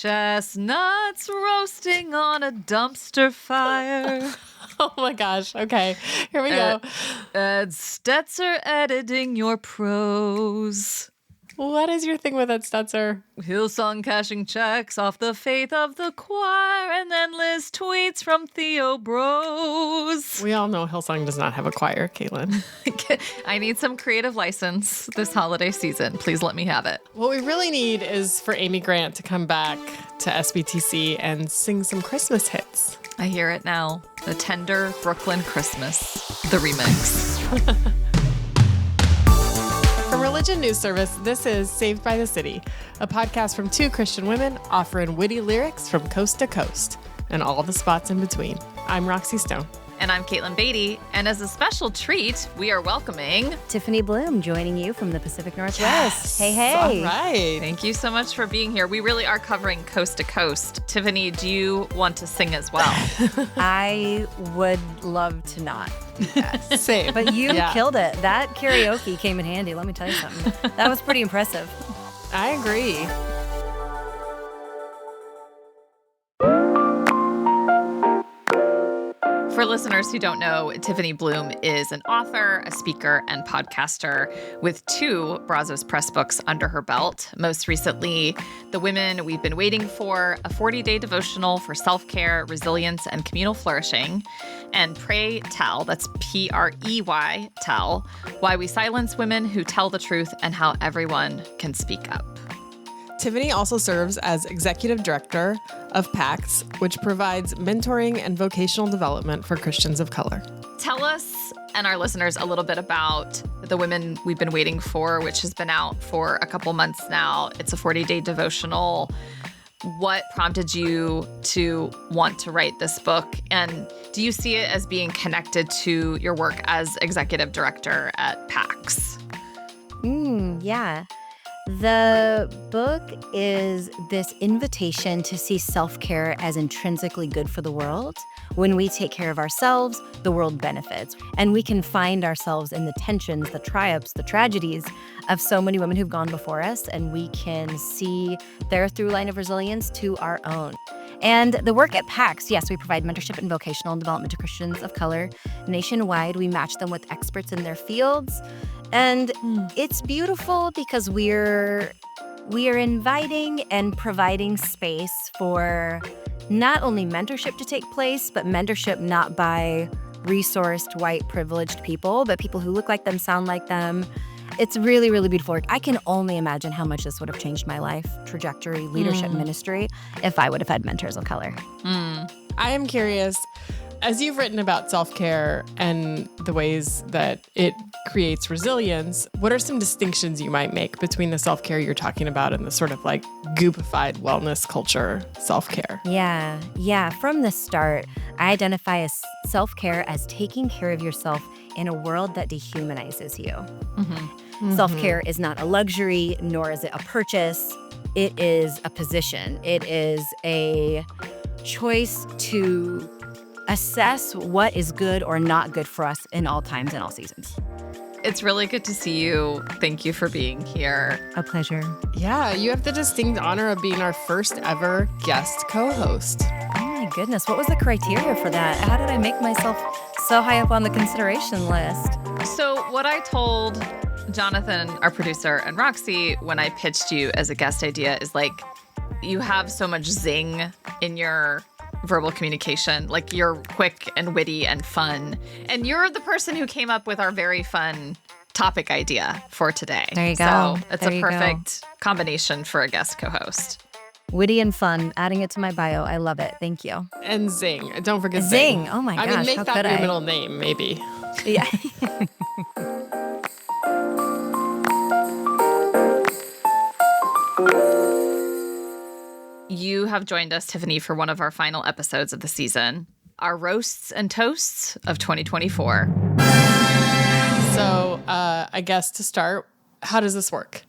Chestnuts roasting on a dumpster fire. Oh my gosh. Okay, here we go. Ed Stetzer editing your prose. What is your thing with Ed Stetzer? Hillsong cashing checks off the faith of the choir, and then Liz tweets from Theo Bros. We all know Hillsong does not have a choir, Katelyn. I need some creative license this holiday season. Please let me have it. What we really need is for Amy Grant to come back to SBTC and sing some Christmas hits. I hear it now. The Tender Brooklyn Christmas, the remix. From Religion News Service, this is Saved by the City, a podcast from two Christian women offering witty lyrics from coast to coast and all the spots in between. I'm Roxy Stone. And I'm Caitlin Beatty. And as a special treat, we are welcoming Tiffany Bluhm joining you from the Pacific Northwest. Yes. Hey, hey. All right. Thank you so much for being here. We really are covering coast to coast. Tiffany, do you want to sing as well? I would love to not do that. Same. But you killed it. That karaoke came in handy. Let me tell you something. That was pretty impressive. I agree. For listeners who don't know, Tiffany Bluhm is an author, a speaker, and podcaster with 2 Brazos Press books under her belt. Most recently, The Women We've Been Waiting For, a 40-day devotional for self-care, resilience, and communal flourishing, and Pray Tell, that's P-R-E-Y, Tell, Why We Silence Women Who Tell the Truth and How Everyone Can Speak Up. Tiffany also serves as executive director of PACTS, which provides mentoring and vocational development for Christians of color. Tell us and our listeners a little bit about The Women We've Been Waiting For, which has been out for a couple months now. It's a 40-day devotional. What prompted you to want to write this book? And do you see it as being connected to your work as executive director at PACTS? Yeah. The book is this invitation to see self-care as intrinsically good for the world. When we take care of ourselves, the world benefits. And we can find ourselves in the tensions, the triumphs, the tragedies of so many women who've gone before us, and we can see their through line of resilience to our own. And the work at PACTS, yes, we provide mentorship and vocational development to Christians of color nationwide. We match them with experts in their fields. And it's beautiful because we are inviting and providing space for not only mentorship to take place, but mentorship not by resourced, white, privileged people, but people who look like them, sound like them. It's really, really beautiful work. I can only imagine how much this would have changed my life, trajectory, leadership, ministry, if I would have had mentors of color. I am curious, as you've written about self-care and the ways that it creates resilience, what are some distinctions you might make between the self-care you're talking about and the sort of like goopified wellness culture self-care? Yeah. From the start, I identify as self-care as taking care of yourself in a world that dehumanizes you. Self-care is not a luxury, nor is it a purchase. It is a position. It is a choice to assess what is good or not good for us in all times and all seasons. It's really good to see you. Thank you for being here. A pleasure. Yeah, you have the distinct honor of being our first ever guest co-host. Oh my goodness, what was the criteria for that? How did I make myself so high up on the consideration list? So what I told Jonathan, our producer, and Roxy when I pitched you as a guest idea is like, you have so much zing in your verbal communication. Like, you're quick and witty and fun. And you're the person who came up with our very fun topic idea for today. There you go. So it's a perfect combination for a guest co-host. Witty and fun, adding it to my bio. I love it. Thank you. And zing. Don't forget Zing. Oh my gosh, I mean, make how that could your I? middle name, maybe. Yeah. You have joined us, Tiffany, for one of our final episodes of the season, our roasts and toasts of 2024. So I guess to start, how does this work?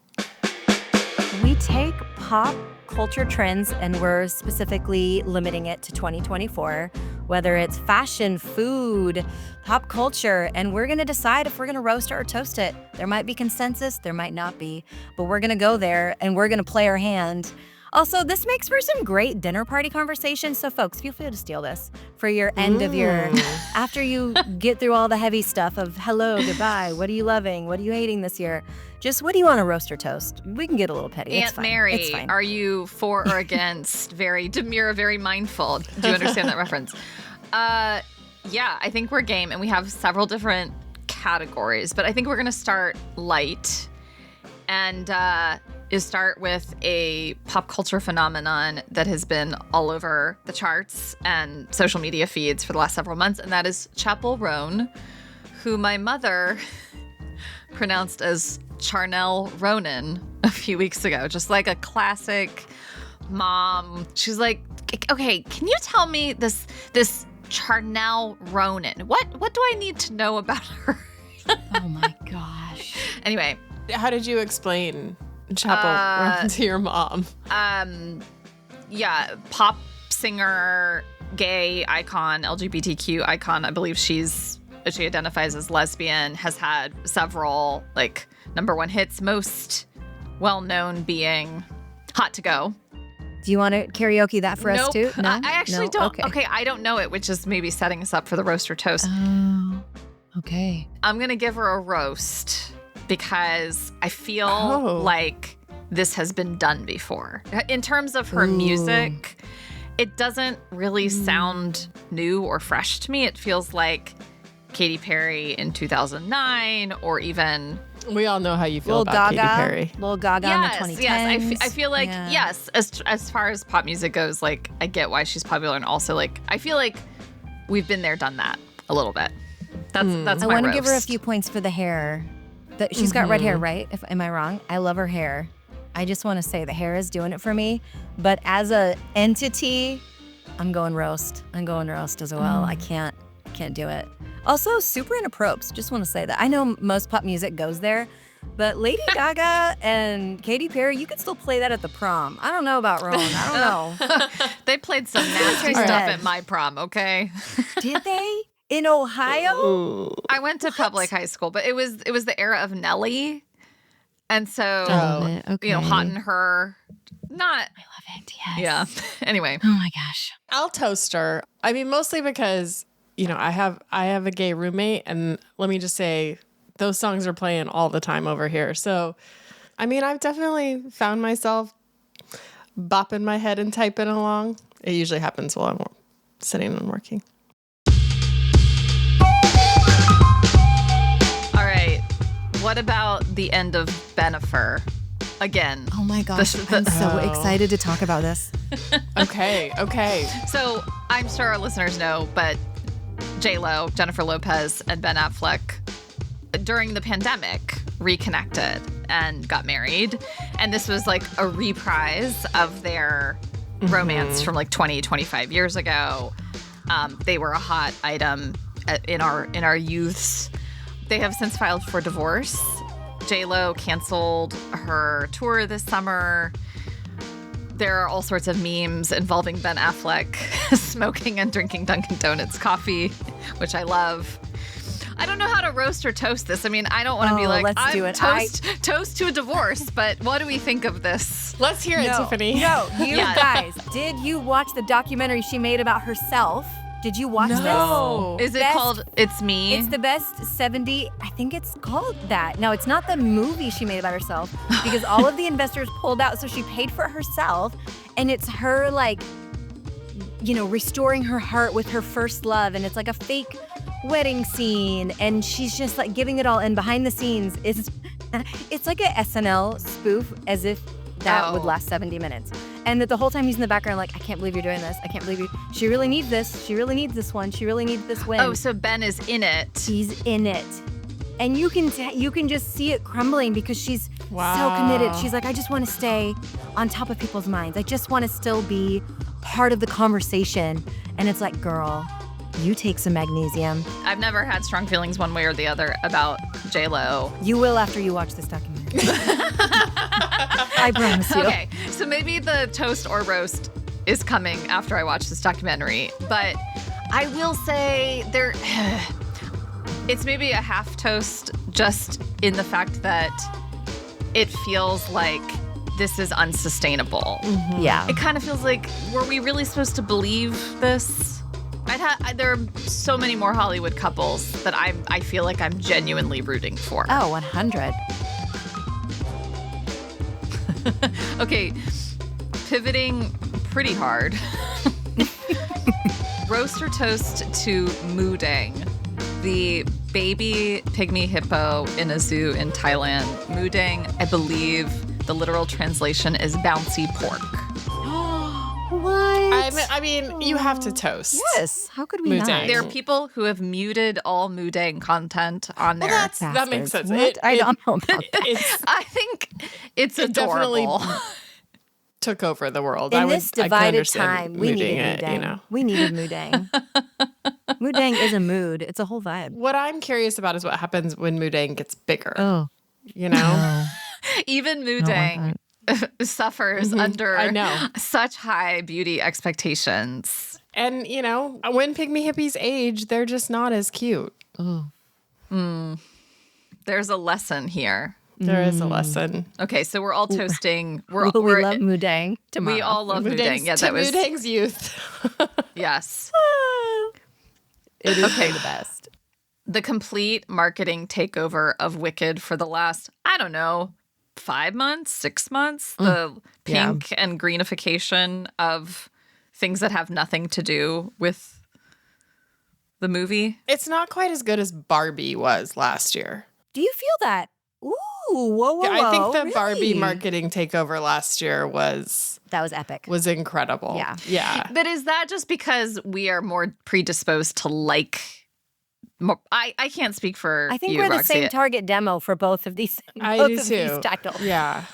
We take pop culture trends, and we're specifically limiting it to 2024, whether it's fashion, food, pop culture, and we're going to decide if we're going to roast it or toast it. There might be consensus, there might not be, but we're going to go there, and we're going to play our hand Also, this makes for some great dinner party conversations. So, folks, feel free to steal this for your end of your, after you get through all the heavy stuff of hello, goodbye, what are you loving, what are you hating this year? Just what do you want to roast or toast? We can get a little petty. Aunt Mary, are you for or against? Very demure, very mindful. Do you understand that reference? Yeah, I think we're game, and we have several different categories, but I think we're going to start light and is start with a pop culture phenomenon that has been all over the charts and social media feeds for the last several months, and that is Chappell Roan, who my mother pronounced as Charnel Ronan a few weeks ago, just like a classic mom. She's like, okay, can you tell me this Charnel Ronan? What do I need to know about her? Oh my gosh. Anyway. How did you explain Chappell Roan to your mom? Yeah, pop singer, gay icon, LGBTQ icon. I believe she identifies as lesbian, has had several like #1 hits, most well-known being Hot to Go. Do you want to karaoke that for us too? No? I actually don't. Okay, I don't know it, which is maybe setting us up for the roast or toast. Oh, okay. I'm going to give her a roast because I feel like this has been done before. In terms of her music, it doesn't really sound new or fresh to me. It feels like Katy Perry in 2009 or even... We all know how you feel about Katy Perry. Lil Gaga in the 2010s. Yes, I feel like, yes, as far as pop music goes, like, I get why she's popular, and also, like, I feel like we've been there, done that a little bit. That's my roast. I want to give her a few points for the hair. She's got red hair, right? Am I wrong? I love her hair. I just want to say the hair is doing it for me. But as a entity, I'm going roast. As well. I can't do it. Also, super inappropriate. Just want to say that. I know most pop music goes there, but Lady Gaga and Katy Perry, you could still play that at the prom. I don't know about Roan. I don't know. They played some nasty stuff at my prom, okay? Did they? In Ohio? Ooh. I went to public high school, but it was the era of Nelly. And so, you know, Hot in Her. Not. I love it, yes. Yeah. Anyway. Oh my gosh. I'll toast her. I mean, mostly because, you know, I have a gay roommate, and let me just say, those songs are playing all the time over here. So, I mean, I've definitely found myself bopping my head and typing along. It usually happens while I'm sitting and working. All right. What about the end of Bennifer? Again. Oh my gosh. I'm so excited to talk about this. Okay. So I'm sure our listeners know, but J-Lo, Jennifer Lopez, and Ben Affleck during the pandemic reconnected and got married. And this was like a reprise of their romance from like 20, 25 years ago. They were a hot item in our youths. They have since filed for divorce. J-Lo canceled her tour this summer. There are all sorts of memes involving Ben Affleck smoking and drinking Dunkin' Donuts coffee, which I love. I don't know how to roast or toast this. I mean, I don't want to be like, let's do it. Toast to a divorce, but what do we think of this? Let's hear it, Tiffany. No, you guys, did you watch the documentary she made about herself? Did you watch this? No. Is it called It's Me? It's the best 70. I think it's called that. No, it's not the movie she made about herself because all of the investors pulled out. So she paid for it herself. And it's her, like, you know, restoring her heart with her first love. And it's like a fake wedding scene. And she's just like giving it all. And behind the scenes, it's like a SNL spoof as if that would last 70 minutes. And that the whole time he's in the background like, I can't believe you're doing this. I can't believe you. She really needs this. She really needs this one. She really needs this win. Oh, so Ben is in it. He's in it. And you can just see it crumbling because she's so committed. She's like, I just want to stay on top of people's minds. I just want to still be part of the conversation. And it's like, girl, you take some magnesium. I've never had strong feelings one way or the other about J-Lo. You will after you watch this documentary. I promise you. Okay, so maybe the toast or roast is coming after I watch this documentary. But I will say it's maybe a half toast just in the fact that it feels like this is unsustainable. Yeah. It kind of feels like, were we really supposed to believe this? There are so many more Hollywood couples that I feel like I'm genuinely rooting for. Oh, 100. Okay, pivoting pretty hard. Roast or toast to Moodang, the baby pygmy hippo in a zoo in Thailand. Moodang, I believe the literal translation is bouncy pork. What? I mean, you have to toast. Yes. How could we Moodang. not? There are people who have muted all Moodang content on there. Well, that makes sense. What? I don't know about that. I think it's definitely adorable. took over the world. In I this could divided understand time, we mooding needed it, Moodang. you know. We needed Moodang. Moodang is a mood. It's a whole vibe. What I'm curious about is what happens when Moodang gets bigger. Oh. You know? Even Moodang suffers under such high beauty expectations. And, you know, when pygmy hippies age, they're just not as cute. There's a lesson here. There is a lesson. Okay, so we're all toasting. We love Moodang tomorrow. We all love Moodang. Yeah, that was Moodang's youth. yes. It is the best. The complete marketing takeover of Wicked for the last, I don't know, 5 months, 6 months. The pink and greenification of things that have nothing to do with the movie. It's not quite as good as Barbie was last year. Do you feel that? Ooh, whoa. I think the really? Barbie marketing takeover last year was epic. Was incredible. Yeah. Yeah. But is that just because we are more predisposed to like more? I can't speak for I think you, we're the Roxy. same target demo for both of these. I both do of too. These titles. Yeah.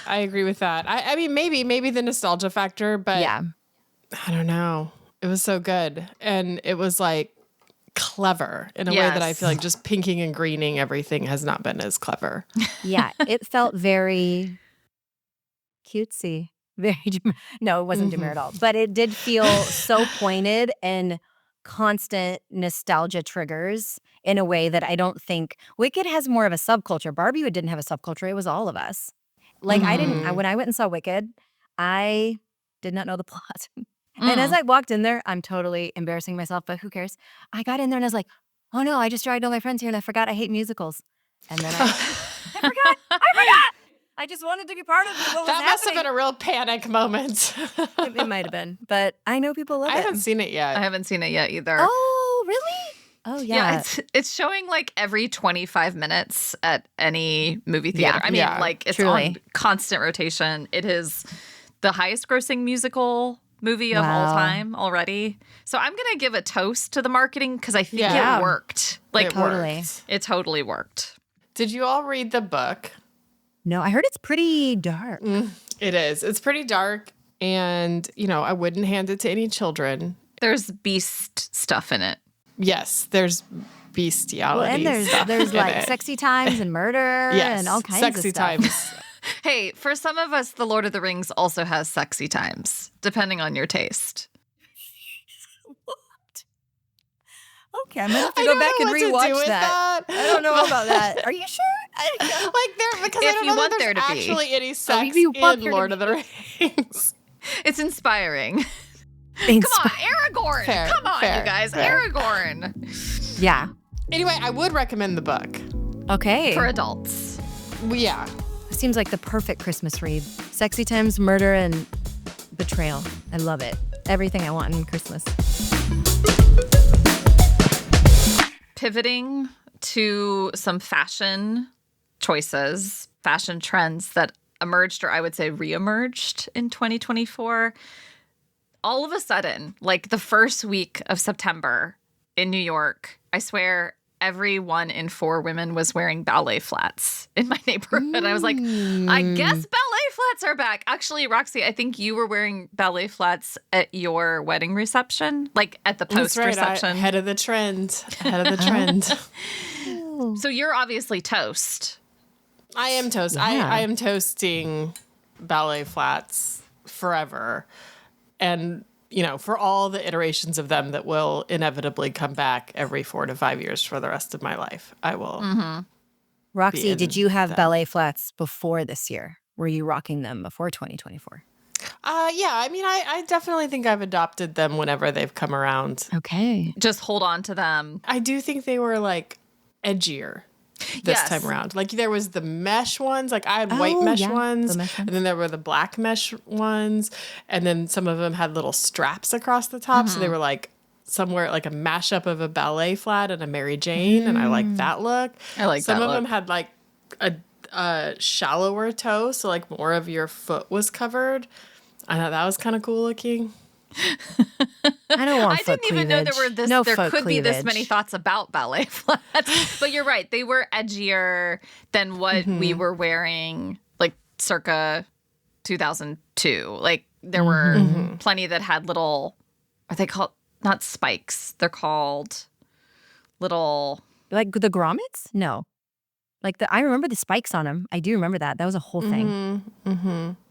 I agree with that. I mean, maybe the nostalgia factor, but Yeah. I don't know. It was so good. And it was like clever in a way that I feel like just pinking and greening everything has not been as clever. Yeah. It felt very cutesy. No, it wasn't Demure at all. But it did feel so pointed and constant nostalgia triggers in a way that I don't think Wicked has more of a subculture. Barbie didn't have a subculture. It was all of us. Like when I went and saw Wicked, I did not know the plot. And as I walked in there, I'm totally embarrassing myself, but who cares? I got in there and I was like, oh no, I just dragged all my friends here and I forgot I hate musicals. And then I forgot. I just wanted to be part of what was That must have happening. been a real panic moment. It might have been, but I know people love it. I haven't seen it yet. I haven't seen it yet either. Oh, really? Oh, yeah. It's showing like every 25 minutes at any movie theater. I mean, like it's on constant rotation. It is the highest grossing musical movie of all time already. So I'm going to give a toast to the marketing because I think it worked. Like it totally worked. Did you all read the book? No, I heard it's pretty dark. It is. It's pretty dark. And, you know, I wouldn't hand it to any children. There's beast stuff in it. Yes, there's bestiality. Well, and there's like sexy times and murder and all kinds of stuff. Sexy times. Hey, for some of us, The Lord of the Rings also has sexy times, depending on your taste. What? Okay, I'm gonna have to go back and rewatch that. I don't know about that. Are you sure? Because I don't you know want that there there's to be. actually any sex you want in there to Lord of the Rings. It's inspiring. Come on, Aragorn. Come on, you guys. Aragorn. Yeah. Anyway, I would recommend the book. Okay. For adults. Yeah. Seems like the perfect Christmas read. Sexy times, murder, and betrayal. I love it. Everything I want in Christmas. Pivoting to some fashion choices, fashion trends that emerged, or I would say reemerged in 2024. All of a sudden, like the first week of September in New York, I swear every 1 in 4 women was wearing ballet flats in my neighborhood. I was like, I guess ballet flats are back. Actually, Roxy, I think you were wearing ballet flats at your wedding reception, like at the post-reception. Ahead of the trend. Ahead of the trend. So you're obviously toast. I am toast. Yeah. I am toasting ballet flats forever. And, you know, for all the iterations of them that will inevitably come back every 4 to 5 years for the rest of my life, I will. Roxy, did you have ballet flats before this year? were you rocking them before 2024? Yeah, I mean, I definitely think I've adopted them whenever they've come around. Okay. Just hold on to them. I do think they were like edgier this time around. Like there was the mesh ones, like I had white mesh ones, and then there were the black mesh ones, and then some of them had little straps across the top, so they were like somewhere like a mashup of a ballet flat and a Mary Jane, and I like that look. I like some that of look. them had like a shallower toe, so like more of your foot was covered. I thought that was kind of cool looking. I don't want I didn't even know there could be this many thoughts about ballet flats. But you're right. They were edgier than what we were wearing like circa 2002. Like there were plenty that had little, are they called, not spikes. They're called little. Like the grommets? No. Like I remember the spikes on them. I do remember that. That was a whole thing.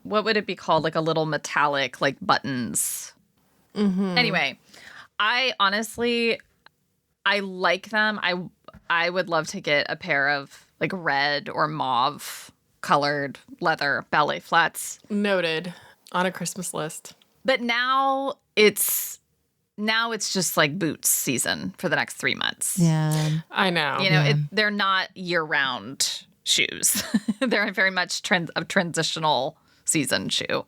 What would it be called? Like a little metallic, like buttons. Anyway, I honestly, I like them. I would love to get a pair of like red or mauve colored leather ballet flats. Noted. On a Christmas list. But now it's just like boots season for the next 3 months. Yeah. I know. You know, they're not year-round shoes. They're very much a transitional season shoe.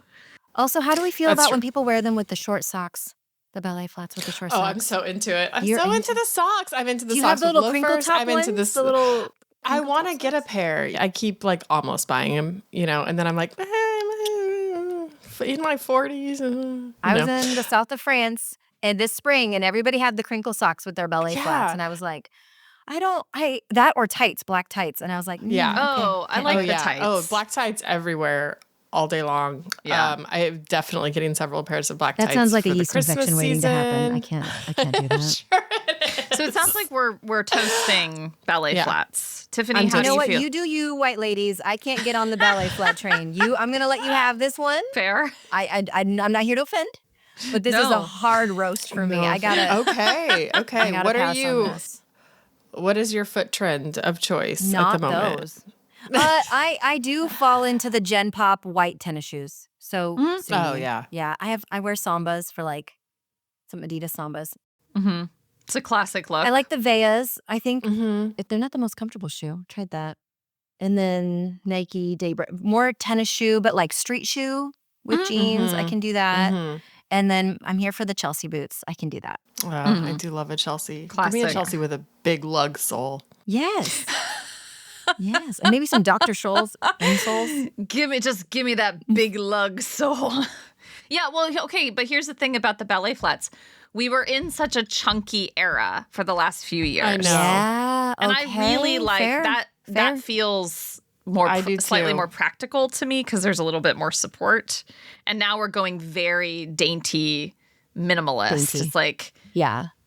Also, how do we feel about when people wear them with the short socks? The ballet flats with the short socks. Oh, I'm so into it. I'm so into the socks. I'm into the do you socks have the with little crinkle loafers. top I'm into ones? this. The little. I want to get a pair. I keep like almost buying them, you know, and then I'm like, in my 40s. I was in the south of France and this spring, and everybody had the crinkle socks with their ballet flats, and I was like, that or tights, black tights, and I was like, Okay. Oh, I like the tights. Oh, black tights everywhere. All day long. Yeah. I'm definitely getting several pairs of black tights. That sounds like a for the yeast Christmas infection waiting to happen. I can't do that. Sure it is. So it sounds like we're toasting ballet flats. Tiffany, I'm how You do know you what? feel? You do you, white ladies. I can't get on the ballet flat train. I'm going to let you have this one. Fair. I'm not here to offend, but this is a hard roast for me. I gotta. Okay. I gotta What are pass on you? this. What is your foot trend of choice Not at the moment? those. I do fall into the Gen Pop white tennis shoes. So Oh yeah. yeah. I wear Sambas for like some Adidas Sambas. Mm-hmm. It's a classic look. I like the Veas. I think if they're not the most comfortable shoe, tried that. And then Nike Daybreak, more tennis shoe, but like street shoe with jeans. I can do that. And then I'm here for the Chelsea boots. I can do that. I do love a Chelsea. Classic. Give me a Chelsea with a big lug sole. Yes. Yes. And maybe some Dr. Scholl's insoles. Give me that big lug sole. Yeah, well, okay, but here's the thing about the ballet flats. We were in such a chunky era for the last few years. I know. Yeah. And I really like that. That feels slightly more practical to me because there's a little bit more support. And now we're going very dainty minimalist. It's like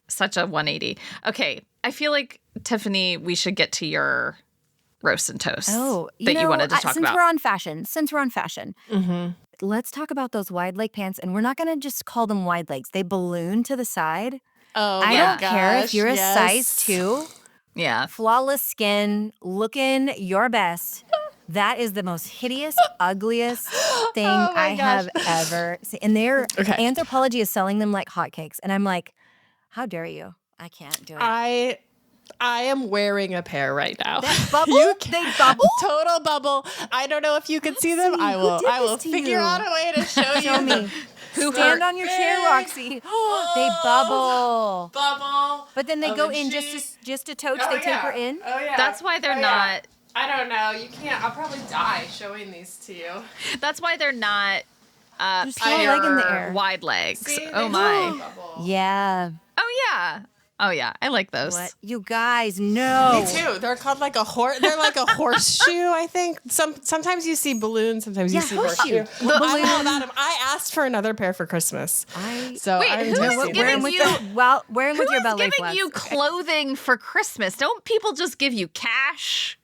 such a 180. Okay, I feel like, Tiffany, we should get to your roast and toast that you wanted to talk about. Since we're on fashion, let's talk about those wide leg pants. And we're not going to just call them wide legs. They balloon to the side. Oh, I don't care if you're a size 2. Yeah. Flawless skin, looking your best. That is the most hideous, ugliest thing I have ever seen. And their Anthropology is selling them like hotcakes. And I'm like, how dare you? I can't do it. I am wearing a pair right now. That bubble? They bubble? Total bubble. I don't know if you can see them. I will figure out a way to show you. Show me. Stand on your chair, Roxy. They bubble. Bubble. But then they go in just a touch. They taper in. Oh yeah. That's why they're not. I don't know. You can't. I'll probably die showing these to you. That's why they're not Just throw a leg in the air. wide legs. See, Oh my. Yeah. Oh yeah. I like those. What? You guys, no. Me too. They're called like a horse. They're like a horseshoe. I think. Sometimes you see balloons. Sometimes you see horseshoe. I'm all about them. I asked for another pair for Christmas. Who's Wearing with your ballet giving flats. you clothing for Christmas? Don't people just give you cash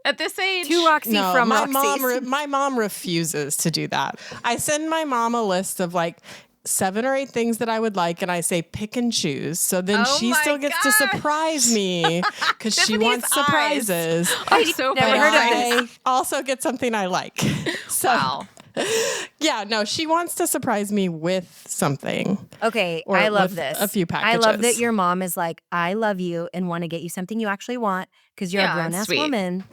at this age? To Roxy from my Roxy's. my mom refuses to do that. I send my mom a list of like 7 or 8 things that I would like, and I say pick and choose. So then she my still gets to surprise me because she wants surprises. I'm so never heard of I also get something I like. So, Wow. yeah, no, she wants to surprise me with something. Okay, Or I love with this. a few I love that packages. your mom is like, I love you and want to get you something you actually want because you're Yeah, a grown-ass sweet. woman.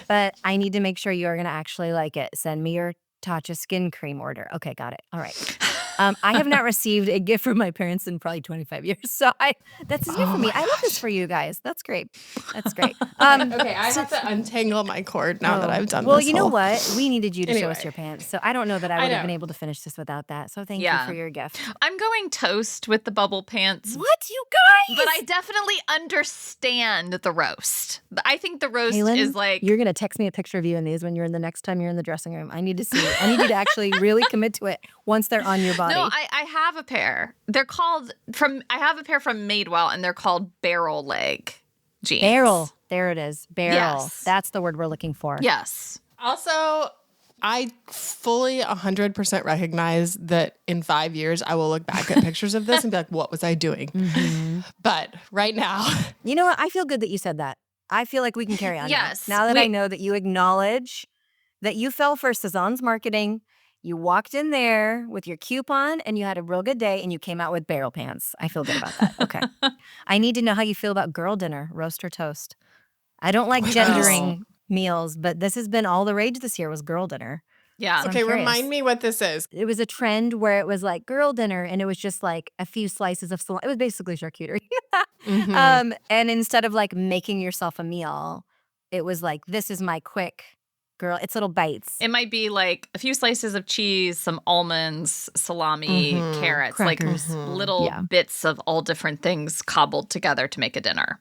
But I need to make sure you are going to actually like it. Send me your Tatcha skin cream order. Okay, got it. All right. I have not received a gift from my parents in probably 25 years. So that's new for me. I love this for you guys. That's great. That's great. Okay, I have to untangle my cord now that I've done Well, this you know whole- what? We needed you to show us Anyway. your pants. So I don't know that I would have know. been able to finish this without that. So thank you Yeah. for your gift. I'm going toast with the bubble pants. What, you guys? But I definitely understand the roast. I think the roast Katelyn, is like you're going to text me a picture of you in these when you're in the next time you're in the dressing room. I need to see it. I need you to actually really commit to it once they're on your body. No, I have a pair. They're called I have a pair from Madewell, and they're called barrel leg jeans. Barrel. There it is. Barrel. Yes. That's the word we're looking for. Yes. Also, I fully 100% recognize that in 5 years, I will look back at pictures of this and be like, what was I doing? Mm-hmm. But right now, You know what? I feel good that you said that. I feel like we can carry on. Yes. Now that I know that you acknowledge that you fell for Cezanne's marketing, you walked in there with your coupon and you had a real good day and you came out with barrel pants. I feel good about that. Okay. I need to know how you feel about girl dinner, roast or toast. I don't like gendering meals, but this has been all the rage this year was girl dinner. Yeah. So I'm okay, curious. remind me what this is. It was a trend where it was like girl dinner and it was just like a few slices of salami. It was basically charcuterie. Mhm. And instead of like making yourself a meal, it was like, this is my quick girl. It's little bites. It might be like a few slices of cheese, some almonds, salami, carrots, Crackers. like little Yeah. bits of all different things cobbled together to make a dinner.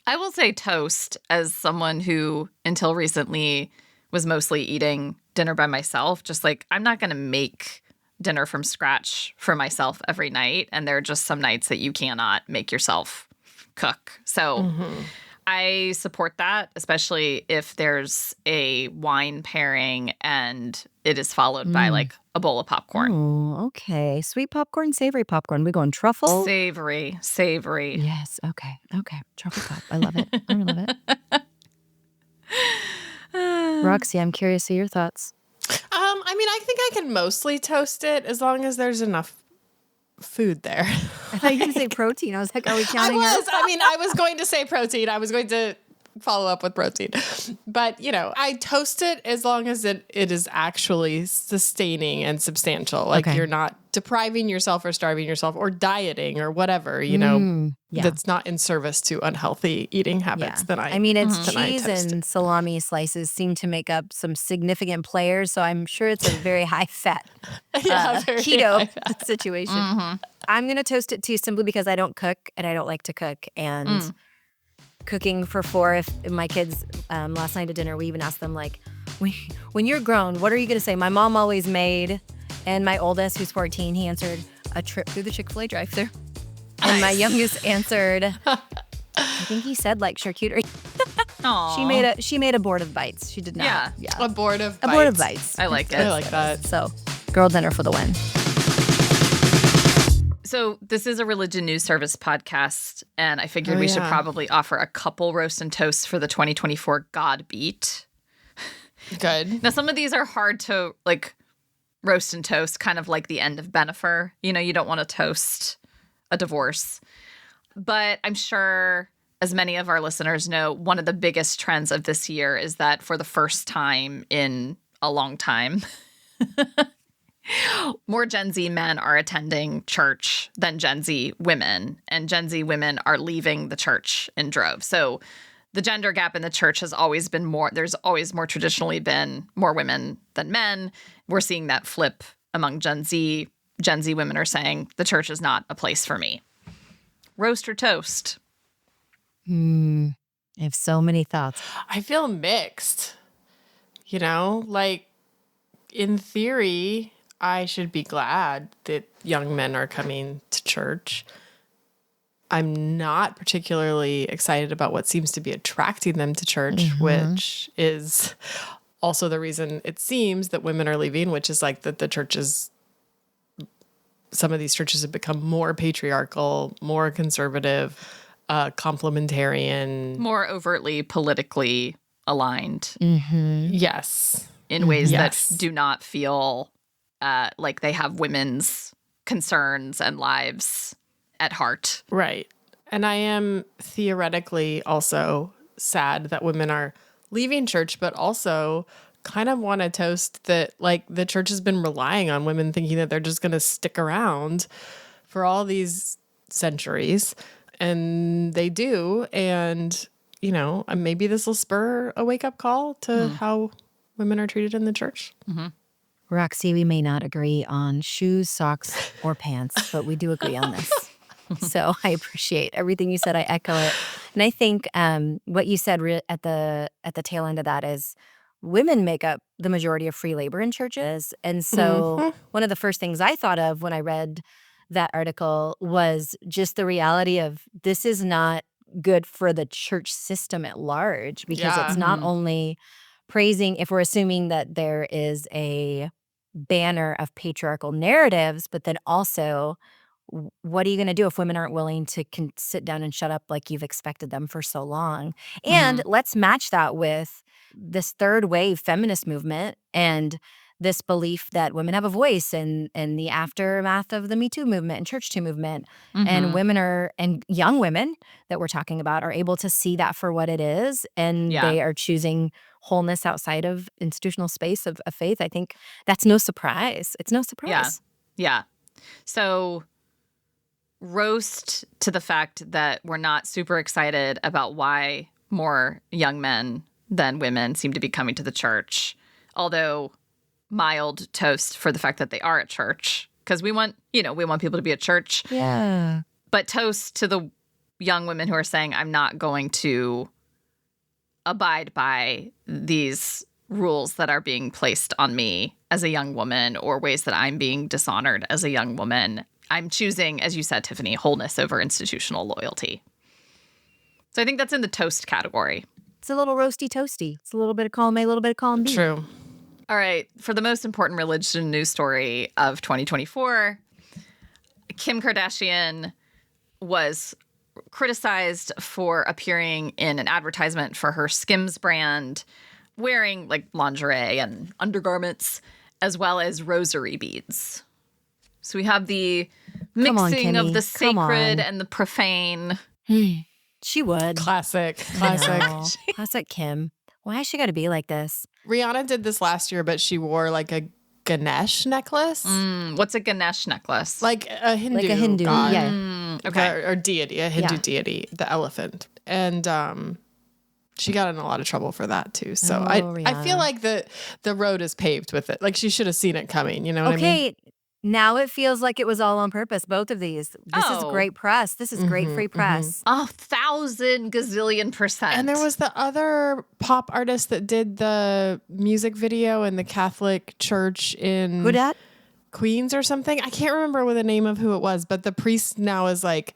I will say toast as someone who until recently was mostly eating dinner by myself. Just like, I'm not going to make dinner from scratch for myself every night. And there are just some nights that you cannot make yourself cook. So I support that, especially if there's a wine pairing and it is followed by like a bowl of popcorn. Oh, okay. Sweet popcorn, savory popcorn. We going truffle? Savory. Yes. Okay. Okay. Truffle pop. I love it. I love it. Roxy, I'm curious of your thoughts. I mean, I think I can mostly toast it as long as there's enough food there. I thought you were going to say protein. I was like, are we I counting was. I mean, I was going to say protein. I was going to follow up with protein. But, you know, I toast it as long as it is actually sustaining and substantial. Like Okay. you're not depriving yourself or starving yourself or dieting or whatever, you know, yeah. that's not in service to unhealtly eating habits. Then I mean, it's then I cheese toast and salami slices seem to make up some significant players, so I'm sure it's a very high fat Yeah, very keto high fat. situation. I'm gonna toast it too, simply because I don't cook and I don't like to cook. And cooking for 4, if my kids last night at dinner, we even asked them like, when you're grown, what are you gonna say? My mom always made, and my oldest, who's 14, he answered a trip through the Chick-fil-A drive-thru. And my youngest answered, I think he said like charcuterie. Aw. She made a board of bites. She did not. Yeah. A board of A bites. board of bites. I like it. I like that. So, girl dinner for the win. So this is a religion news service podcast, and I figured we should yeah. probably offer a couple roast and toasts for the 2024 God Beat. Good. Now, some of these are hard to like roast and toast, kind of like the end of Bennifer. You know, you don't want to toast a divorce. But I'm sure, as many of our listeners know, one of the biggest trends of this year is that for the first time in a long time, more Gen Z men are attending church than Gen Z women, and Gen Z women are leaving the church in droves. So the gender gap in the church has always been more, there's always more traditionally been more women than men. We're seeing that flip among Gen Z. Gen Z women are saying the church is not a place for me. Roast or toast? I have so many thoughts. I feel mixed. You know, like in theory, I should be glad that young men are coming to church. I'm not particularly excited about what seems to be attracting them to church, which is also the reason it seems that women are leaving, which is like that the church is some of these churches have become more patriarchal, more conservative, complementarian. More overtly politically aligned. Yes. In ways that do not feel like they have women's concerns and lives at heart. Right. And I am theoretically also sad that women are leaving church, but also kind of want to toast that like the church has been relying on women thinking that they're just going to stick around for all these centuries. And they do. And, you know, maybe this will spur a wake-up call to how women are treated in the church. Roxy, we may not agree on shoes, socks, or pants, but we do agree on this. So I appreciate everything you said. I echo it. And I think what you said at the tail end of that is women make up the majority of free labor in churches. And so one of the first things I thought of when I read that article was just the reality of this is not good for the church system at large, because it's not only praising, if we're assuming that there is a banner of patriarchal narratives, but then also what are you going to do if women aren't willing to sit down and shut up like you've expected them for so long? And let's match that with this third wave feminist movement and this belief that women have a voice in the aftermath of the Me Too movement and Church Too movement. And women and young women that we're talking about are able to see that for what it is. And they are choosing wholeness outside of institutional space of faith. I think that's no surprise. It's no surprise. Yeah. So roast to the fact that we're not super excited about why more young men than women seem to be coming to the church. Although mild toast for the fact that they are at church, because we want people to be at church. Yeah. But toast to the young women who are saying, I'm not going to abide by these rules that are being placed on me as a young woman, or ways that I'm being dishonored as a young woman. I'm choosing, as you said, Tiffany, wholeness over institutional loyalty. So I think that's in the toast category. It's a little roasty toasty. It's a little bit of column A, a little bit of column B. True. All right. For the most important religion news story of 2024, Kim Kardashian was criticized for appearing in an advertisement for her Skims brand, wearing like lingerie and undergarments, as well as rosary beads. So we have the mixing of the sacred and the profane. She would. Classic. Classic Kim. Why has she got to be like this? Rihanna did this last year, but she wore like a Ganesh necklace. What's a Ganesh necklace? Like a Hindu Like a Hindu, god. yeah. Okay. Or deity, a Hindu deity, the elephant. And she got in a lot of trouble for that too. So I feel like the road is paved with it. Like she should have seen it coming, you know what I mean? Okay, now it feels like it was all on purpose, both of these. This is great press. This is great free press. 1,000 gazillion%. And there was the other pop artist that did the music video in the Catholic church in Who dat? Queens or something. I can't remember what the name of who it was, but the priest now is like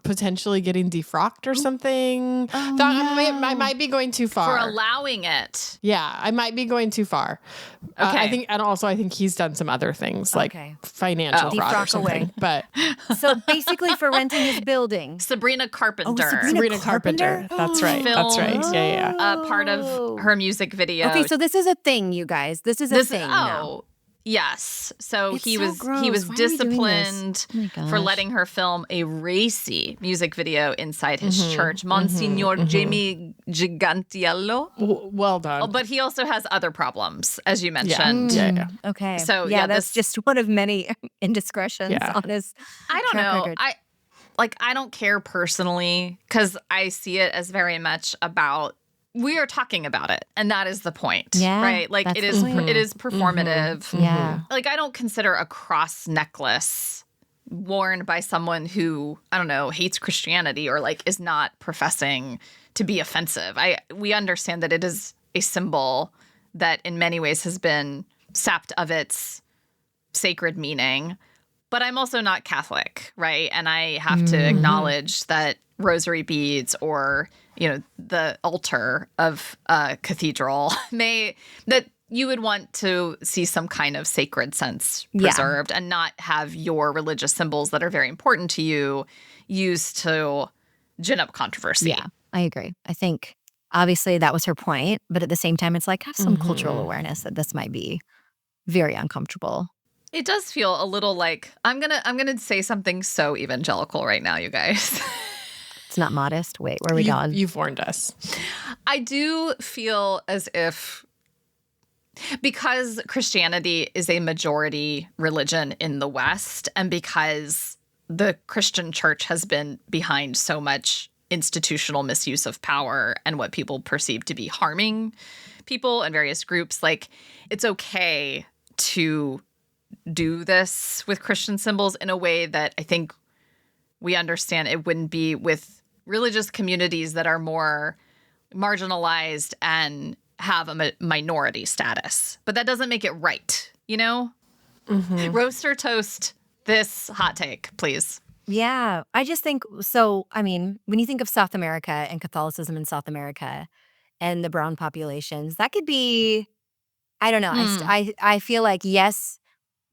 potentially getting defrocked or something. Oh, I might be going too far. For allowing it. Yeah, I might be going too far. Okay. I think he's done some other things like financial fraud or Defrock something. away. But So basically for renting his building. Sabrina Carpenter. Sabrina Carpenter. That's right. That's right. Yeah. Part of her music video. Okay, so this is a thing, you guys. This is a thing now. Yes. So It's he so was gross. he was Why are we doing disciplined this? Oh my for gosh. letting her film a racy music video inside his church, Monsignor Jamie Gigantiello. Well done. But he also has other problems, as you mentioned. Yeah. Okay. So, yeah, yeah, that's just one of many indiscretions on his I don't track know. record. I don't care personally, because I see it as very much about, we are talking about it, and that is the point. Yeah, Right? Like that's it the is point. it is performative. Yeah. Like I don't consider a cross necklace worn by someone who, I don't know, hates Christianity or like is not professing to be offensive. We understand that it is a symbol that in many ways has been sapped of its sacred meaning. But I'm also not Catholic, right? And I have to acknowledge that rosary beads or, the altar of a cathedral that You would want to see some kind of sacred sense Yeah. preserved and not have your religious symbols that are very important to you used to gin up controversy. Yeah, I agree. I think obviously that was her point, but at the same time, it's like have some cultural awareness that this might be very uncomfortable. It does feel a little like I'm gonna say something so evangelical right now, you guys. It's not modest. Wait, where are we going? You've warned us. I do feel as if because Christianity is a majority religion in the West, and because the Christian church has been behind so much institutional misuse of power and what people perceive to be harming people and various groups, like it's okay to do this with Christian symbols in a way that I think we understand it wouldn't be with religious communities that are more marginalized and have a minority status. But that doesn't make it right, you know? Roast or toast this hot take, please. Yeah, I just think so. I mean, when you think of South America and Catholicism in South America and the brown populations, that could be, I don't know. I feel like, yes,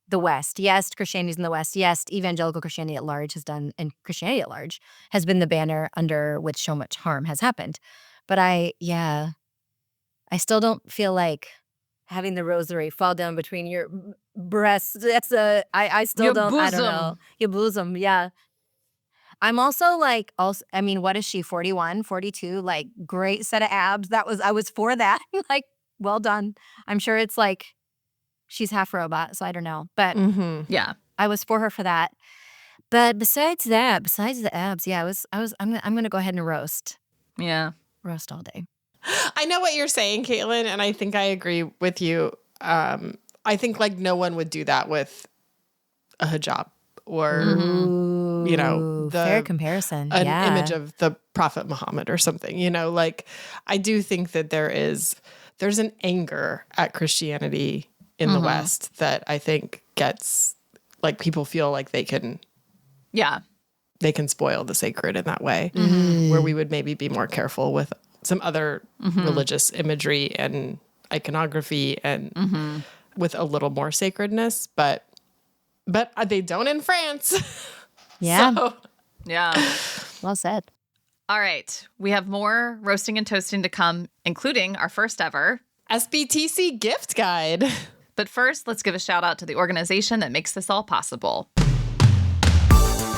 the West, yes, Christianity's in the West, yes, evangelical Christianity at large has done, and Christianity at large has been the banner under which so much harm has happened. But I still don't feel like having the rosary fall down between your breasts. I still Your don't, I don't bosom. know. Your bosom, yeah. I'm also like, I mean, what is she, 41, 42? Like, great set of abs. I was for that. Like, well done. I'm sure it's like, she's half robot, so I don't know. But Yeah. I was for her for that. But besides the abs, yeah, I'm gonna go ahead and roast all day. I know what you're saying, Katelyn, and I think I agree with you. I think like no one would do that with a hijab or you know, fair comparison. an Yeah. image of the Prophet Muhammad or something. You know, like I do think that there's an anger at Christianity in the West that I think gets like people feel like they can spoil the sacred in that way, where we would maybe be more careful with some other religious imagery and iconography and with a little more sacredness, but they don't in France. Yeah. So, Yeah. Well said. All right. We have more roasting and toasting to come, including our first ever SBTC gift guide. But first, let's give a shout out to the organization that makes this all possible.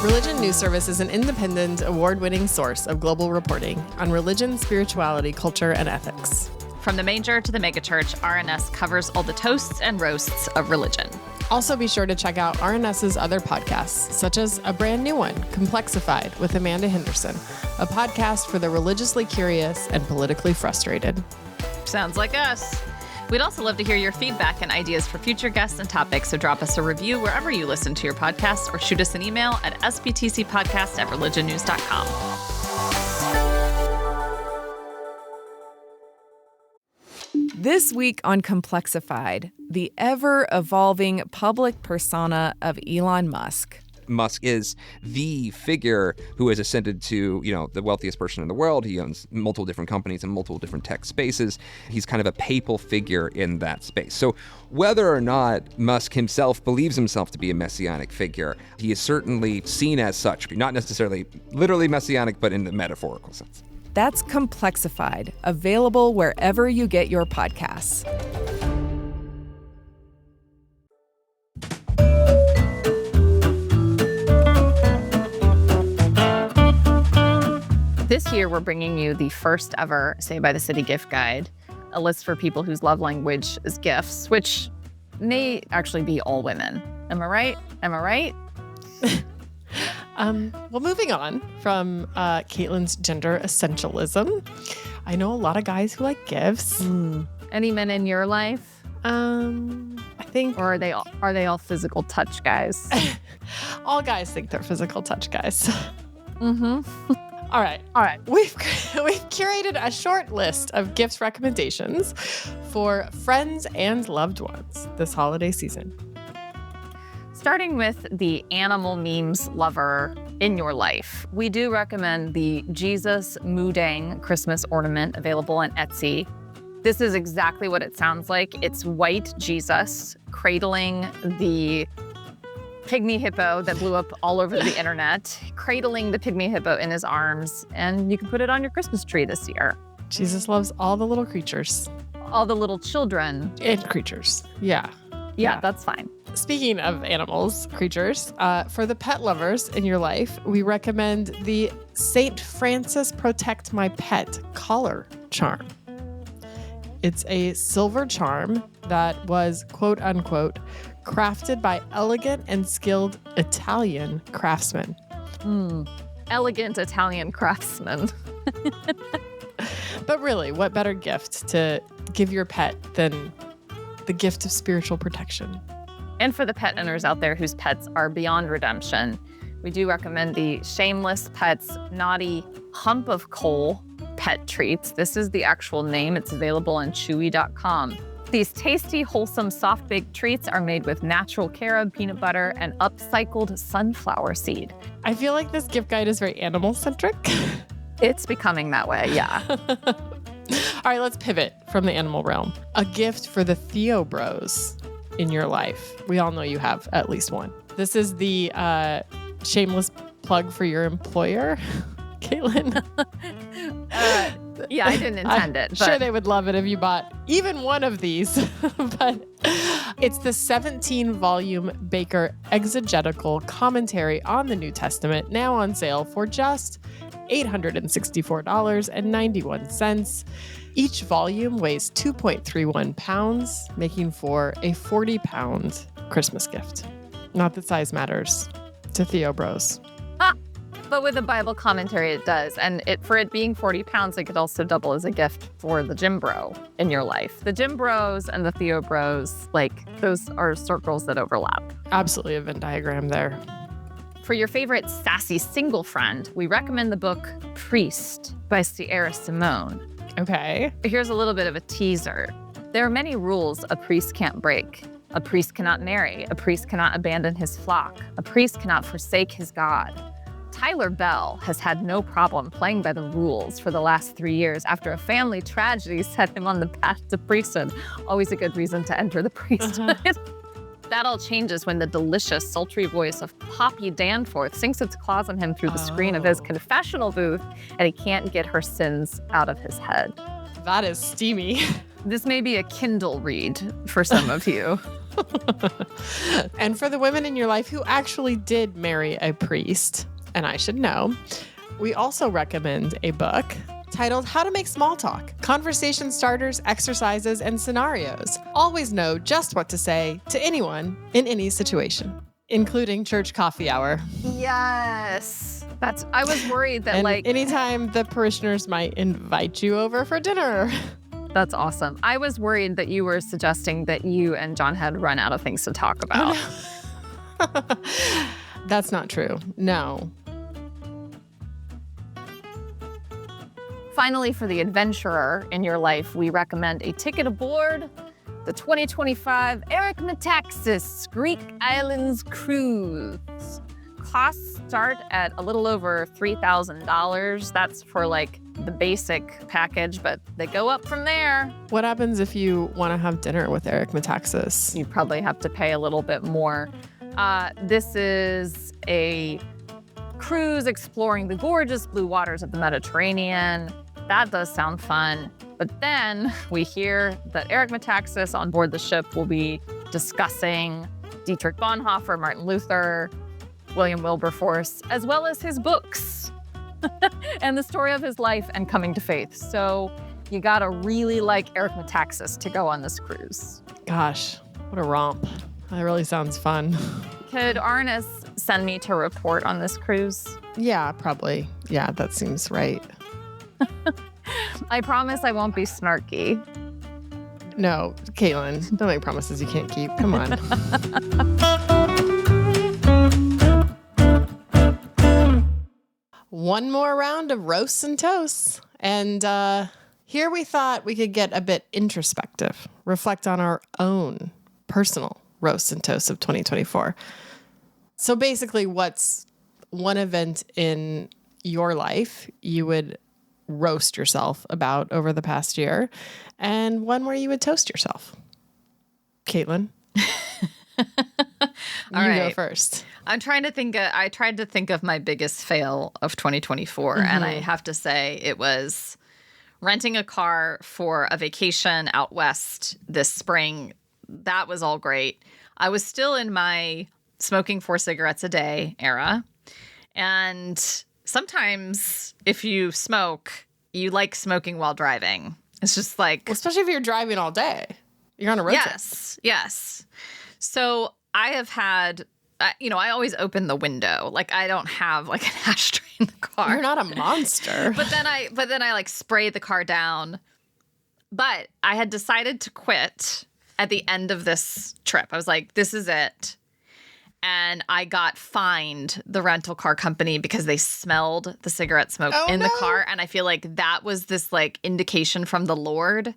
Religion News Service is an independent, award-winning source of global reporting on religion, spirituality, culture, and ethics. From the manger to the megachurch, RNS covers all the toasts and roasts of religion. Also, be sure to check out RNS's other podcasts, such as a brand new one, Complexified, with Amanda Henderson, a podcast for the religiously curious and politically frustrated. Sounds like us. We'd also love to hear your feedback and ideas for future guests and topics, so drop us a review wherever you listen to your podcasts or shoot us an email at sbtcpodcast@religionnews.com. This week on Complexified, the ever-evolving public persona of Elon Musk. Musk is the figure who has ascended to, the wealthiest person in the world. He owns multiple different companies in multiple different tech spaces. He's kind of a papal figure in that space. So whether or not Musk himself believes himself to be a messianic figure, he is certainly seen as such, not necessarily literally messianic, but in the metaphorical sense. That's Complexified, available wherever you get your podcasts. This year, we're bringing you the first ever Say by the City gift guide, a list for people whose love language is gifts, which may actually be all women. Am I right? Well, moving on from Katelyn's gender essentialism, I know a lot of guys who like gifts. Any men in your life? I think, Or are they all physical touch guys? all guys think they're physical touch guys. All right. We've curated a short list of gifts recommendations for friends and loved ones this holiday season. Starting with the animal memes lover in your life, we do recommend the Jesus Moodang Christmas ornament available on Etsy. This is exactly what it sounds like. It's white Jesus cradling the pygmy hippo that blew up all over the internet, cradling the pygmy hippo in his arms, and you can put it on your Christmas tree this year. Jesus loves all the little creatures. All the little children. And creatures. Yeah. Yeah, that's fine. Speaking of animals, creatures, for the pet lovers in your life, we recommend the St. Francis Protect My Pet collar charm. It's a silver charm that was, quote unquote, crafted by elegant and skilled Italian craftsmen. Elegant Italian craftsmen. But really, what better gift to give your pet than the gift of spiritual protection? And for the pet owners out there whose pets are beyond redemption, we do recommend the Shameless Pets Naughty Hump of Coal pet treats. This is the actual name. It's available on chewy.com. These tasty, wholesome, soft-baked treats are made with natural carob, peanut butter, and upcycled sunflower seed. I feel like this gift guide is very animal-centric. It's becoming that way, yeah. All right, let's pivot from the animal realm. A gift for the Theo Bros in your life. We all know you have at least one. This is the shameless plug for your employer, Katelyn. Yeah, I didn't intend it. I'm But sure they would love it if you bought even one of these. But it's the 17-volume Baker exegetical commentary on the New Testament, now on sale for just $864.91. Each volume weighs 2.31 pounds, making for a 40-pound Christmas gift. Not that size matters to Theo Bros. But with a Bible commentary, it does. And for it being 40 pounds, it could also double as a gift for the gym bro in your life. The gym bros and the Theo Bros, those are circles that overlap. Absolutely a Venn diagram there. For your favorite sassy single friend, we recommend the book Priest by Sierra Simone. Okay. Here's a little bit of a teaser. There are many rules a priest can't break. A priest cannot marry. A priest cannot abandon his flock. A priest cannot forsake his God. Tyler Bell has had no problem playing by the rules for the last 3 years after a family tragedy set him on the path to priesthood. Always a good reason to enter the priesthood. That all changes when the delicious, sultry voice of Poppy Danforth sinks its claws on him through the screen of his confessional booth, and he can't get her sins out of his head. That is steamy. This may be a Kindle read for some of you. And for the women in your life who actually did marry a priest, and I should know, we also recommend a book titled How to Make Small Talk, Conversation Starters, Exercises, and Scenarios. Always know just what to say to anyone in any situation, including church coffee hour. Yes. I was worried that And anytime the parishioners might invite you over for dinner. That's awesome. I was worried that you were suggesting that you and John had run out of things to talk about. That's not true. No. Finally, for the adventurer in your life, we recommend a ticket aboard the 2025 Eric Metaxas Greek Islands Cruise. Costs start at a little over $3,000. That's for the basic package, but they go up from there. What happens if you want to have dinner with Eric Metaxas? You probably have to pay a little bit more. This is a cruise exploring the gorgeous blue waters of the Mediterranean. That does sound fun. But then we hear that Eric Metaxas on board the ship will be discussing Dietrich Bonhoeffer, Martin Luther, William Wilberforce, as well as his books and the story of his life and coming to faith. So you gotta really like Eric Metaxas to go on this cruise. Gosh, what a romp. That really sounds fun. Could Arnis send me to report on this cruise? Yeah, probably. Yeah, that seems right. I promise I won't be snarky. No, Katelyn, don't make promises you can't keep. Come on. One more round of roasts and toasts. And here we thought we could get a bit introspective, reflect on our own personal roasts and toasts of 2024. So basically, what's one event in your life you would roast yourself about over the past year, and one where you would toast yourself. Katelyn, you go first. I'm trying to think. I tried to think of my biggest fail of 2024, and I have to say it was renting a car for a vacation out west this spring. That was all great. I was still in my smoking 4 cigarettes a day era. And sometimes if you smoke, you like smoking while driving. It's just like... Well, especially if you're driving all day. You're on a road trip. Yes. So I have had... I always open the window. Like, I don't have like an ashtray in the car. You're not a monster. But then I like spray the car down. But I had decided to quit at the end of this trip. I was like, this is it. And I got fined the rental car company because they smelled the cigarette smoke in the car. And I feel like that was this like indication from the Lord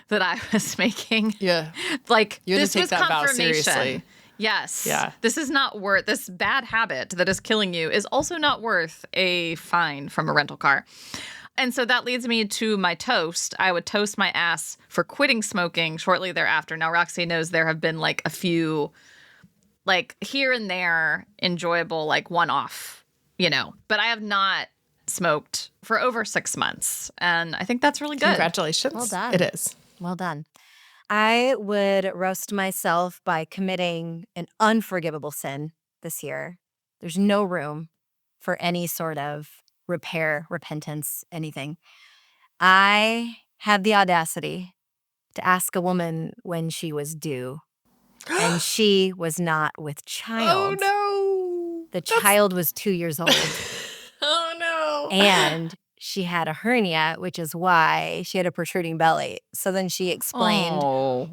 that I was making. Yeah. Like, you this was confirmation. Seriously. Yes. Yeah. This is not worth, this bad habit that is killing you is also not worth a fine from a rental car. And so that leads me to my toast. I would toast my ass for quitting smoking shortly thereafter. Now, Roxy knows there have been like a few, like here and there, enjoyable, like one-off, but I have not smoked for over 6 months. And I think that's really good. Congratulations. Well done. It is. Well done. I would roast myself by committing an unforgivable sin this year. There's no room for any sort of repair, repentance, anything. I had the audacity to ask a woman when she was due, and she was not with child. Oh, no. The child was 2 years old. Oh, no. And she had a hernia, which is why she had a protruding belly. So then she explained,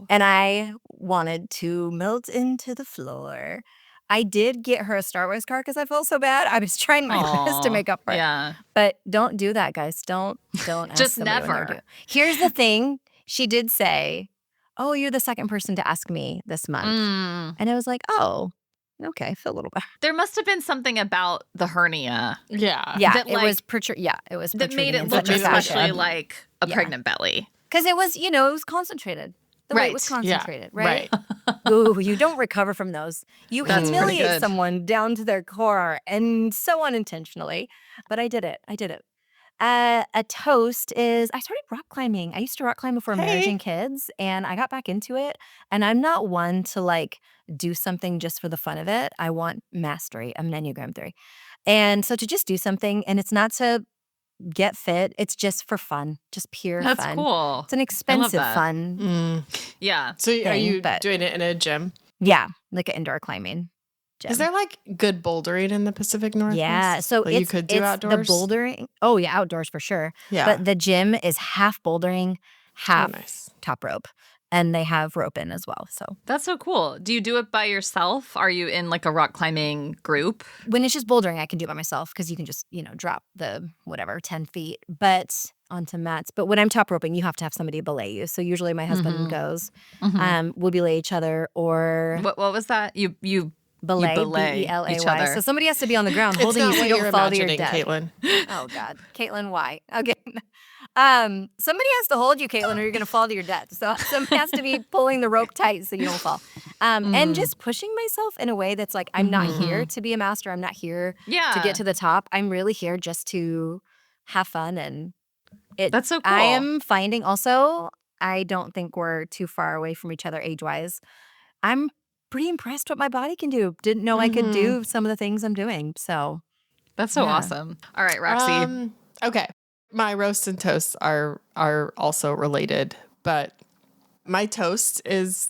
and I wanted to melt into the floor. I did get her a Star Wars card because I felt so bad. I was trying my best to make up for it. Yeah. But don't do that, guys. Don't ask Just somebody when they're never. due. Here's the thing. She did say, oh, you're the second person to ask me this month. And I was like, oh, okay, I feel a little better. There must have been something about the hernia. Yeah. Yeah, That, it like, was it was that made protruding it in look such a especially fashion. like a Yeah. pregnant belly. Because it was, it was concentrated. The weight was Right. concentrated, Yeah. right? Ooh, you don't recover from those. You That's pretty humiliate good. someone down to their core, and so unintentionally. But I did it. A toast is I started rock climbing. I used to rock climb before marriage and kids, and I got back into it. And I'm not one to like do something just for the fun of it. I want mastery. I'm an Enneagram 3. And so to just do something, and it's not to get fit, it's just for fun, just pure That's fun. cool. It's an expensive that. fun. Yeah. So are thing, you but- doing it in a gym? Yeah, like an indoor climbing gym. Is there like good bouldering in the Pacific Northwest? Yeah, so that it's, you could do it's outdoors? the bouldering. Oh yeah, outdoors for sure. Yeah. But the gym is half bouldering, half nice. top rope. And they have rope in as well. So That's so cool. Do you do it by yourself? Are you in like a rock climbing group? when it's just bouldering, I can do it by myself because you can just, drop the 10 feet onto mats. But when I'm top roping, you have to have somebody belay you. So usually my husband goes. We'll belay each other or What was that? You belay, belay Belay. each other. So somebody has to be on the ground It's holding not you so what you you're don't fall to your imagining, death. Katelyn. Oh God, Katelyn, why? Okay. Somebody has to hold you, Katelyn, or you're gonna fall to your death. So somebody has to be pulling the rope tight so you don't fall. And just pushing myself in a way that's like, I'm not here to be a master. I'm not here Yeah. to get to the top. I'm really here just to have fun. And That's so cool. I am finding also, I don't think we're too far away from each other age-wise. I'm pretty impressed what my body can do. Didn't know I could do some of the things I'm doing. So That's so Yeah. awesome. All right, Roxy. Okay. My roasts and toasts are also related, but my toast is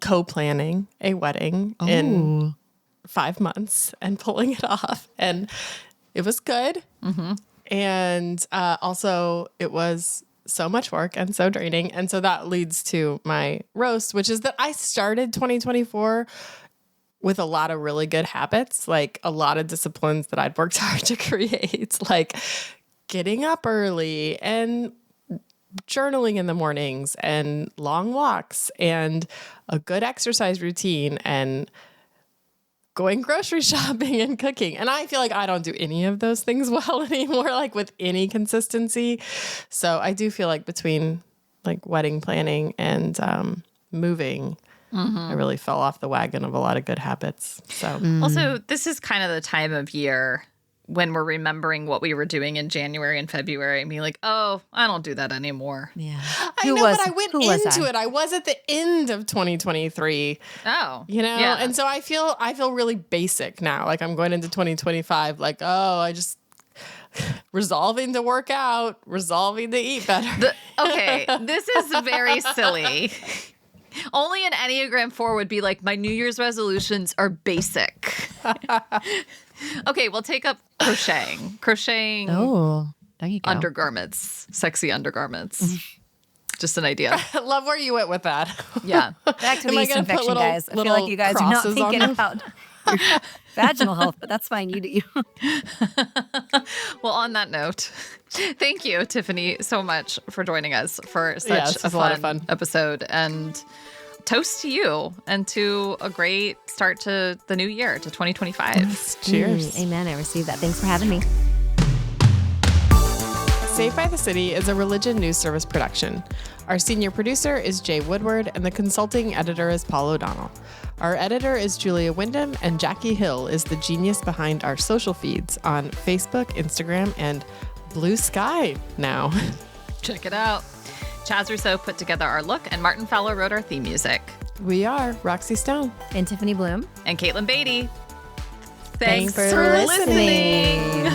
co-planning a wedding in 5 months and pulling it off. And it was good. And also it was so much work and so draining. And so that leads to my roast, which is that I started 2024 with a lot of really good habits, like a lot of disciplines that I'd worked hard to create, like getting up early and journaling in the mornings and long walks and a good exercise routine and going grocery shopping and cooking. And I feel like I don't do any of those things well anymore, like with any consistency. So I do feel like between like wedding planning and moving, I really fell off the wagon of a lot of good habits. So Also, this is kind of the time of year when we're remembering what we were doing in January and February and being like, oh, I don't do that anymore. Yeah. I know, but I went into it. I was at the end of 2023. Oh. You know? Yeah. And so I feel really basic now. Like I'm going into 2025, like, oh, I just resolving to work out, resolving to eat better. Okay, this is very silly. Only an Enneagram 4 would be like, my New Year's resolutions are basic. Okay, we'll take up crocheting. Crocheting Oh, there you go. undergarments, sexy undergarments. Just an idea. I love where you went with that. Yeah. Back to Am the I yeast gonna put infection, guys. I feel like you guys are not crosses on thinking them? about your vaginal health, but that's fine. You do you. Well, on that note, thank you, Tiffany, so much for joining us for such this a was a lot of fun episode. And toast to you and to a great start to the new year, to 2025. Cheers. Amen. I received that. Thanks for having me. Saved by the City is a religion news service production. Our senior producer is Jay Woodward, and the consulting editor is Paul O'Donnell. Our editor is Julia Wyndham, and Jackie Hill is the genius behind our social feeds on Facebook, Instagram, and Blue Sky now. Check it out. Chaz Rousseau put together our look, and Martin Fowler wrote our theme music. We are Roxy Stone. And Tiffany Bluhm. And Caitlin Beatty. Thanks Thanks for listening.